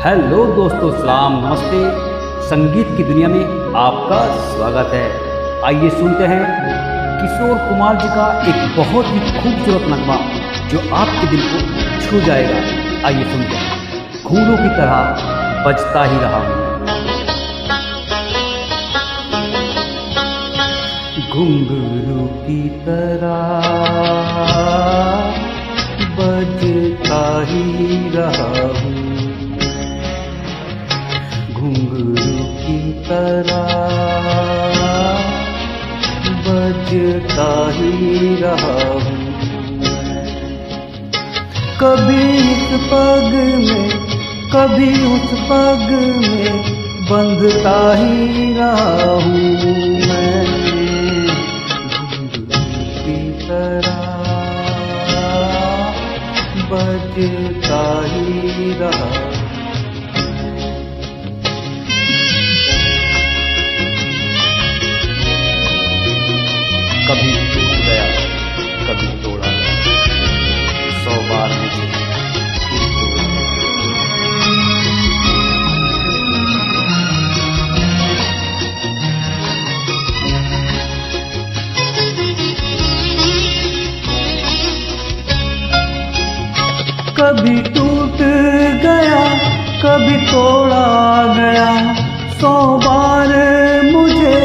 Hello दोस्तों, सलाम नमस्ते। संगीत की दुनिया में आपका स्वागत है। आइए सुनते हैं किशोर कुमार जी का एक बहुत ही खूबसूरत नगमा जो आपके दिल को छू जाएगा। आइए सुनते हैं। घूंघरू की तरह बजता ही रहा हूँ, घुंघरू की तरह बजता ही रहा हूँ, घुंघरू की तरह बजता ही रहा हूँ। कभी इस पग में कभी उस पग में बंधता ही रहा हूँ मैं, घुंघरू की तरह बजता ही रहा हूँ। कभी टूट गया कभी तोड़ा गया, 100 बार मुझे फिर तोड़ा गया। कभी टूट गया कभी तोड़ा गया, 100 बार मुझे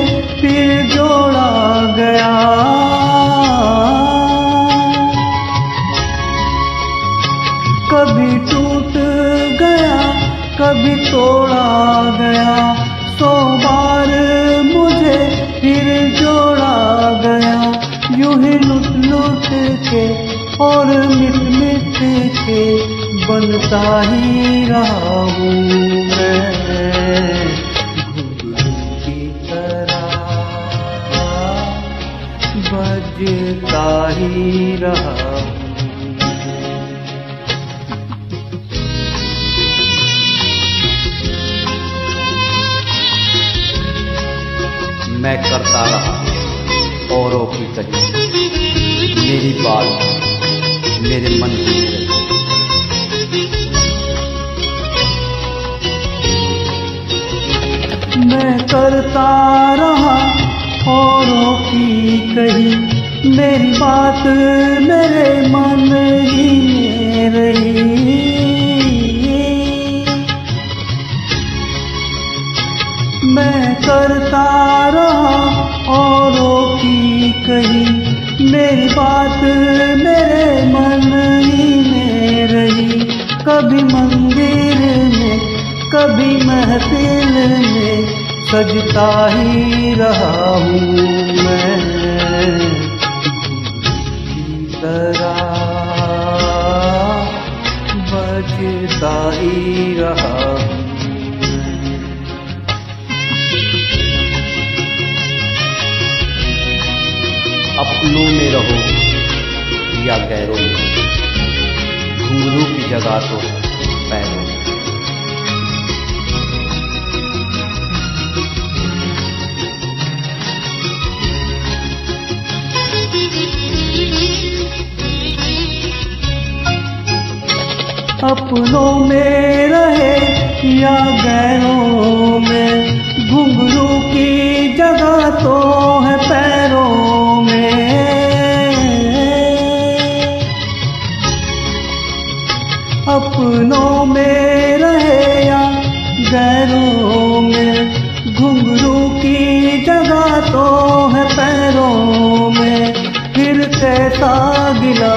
फिर जोड़ा गया। कभी टूट गया कभी तोड़ा गया, 100 बार मुझे फिर जोड़ा गया। यूं ही लुट लुट के और मिट मिट के बनता ही रहा हूँ मैं, घुंघरू की तरह बजता ही रहा हूँ। मैं करता रहा औरों की कही, मेरी बात मेरे मन की रही। मैं करता रहा औरों की कही, मेरी बात मेरे मन ही में रही। मैं करता रहा औरों की कही, मेरी बात मेरे मन ही में रही। कभी मंदिर में कभी महफिल में सजता ही रहा हूँ मैं, घुंघरू की तरह बजता ही रहा हूँ। अपनों में रहो या गैरों में, घुंघरू की जगह तो पैरों में। अपनों में रहे या गैरों में, घुंघरू की जगह तो है पैरों में। अपनों में रहे या गैरों में, घुंघरू की जगह तो है पैरों में। फिर कैसा गिला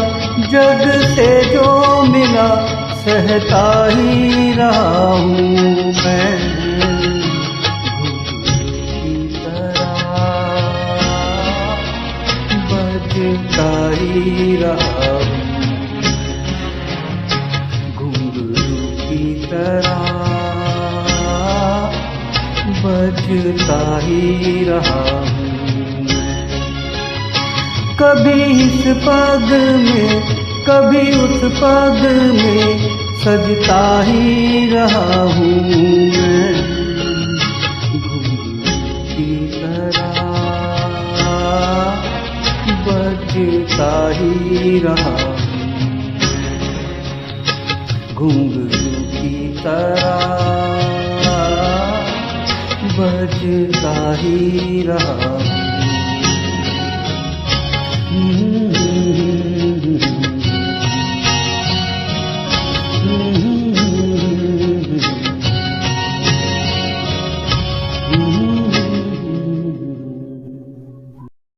जग से जो मिला, सहता ही रहा हूँ मैं, घुंघरू की तरह बजता ही रहा हूँ, घुंघरू की तरह बजता ही रहा हूँ। कभी इस पग में कभी उस पग में सजता ही रहा हूँ मैं, घुंघरू की तरह बजता ही रहा हूँ, घुंघरू की तरह बजता ही रहा हूँ।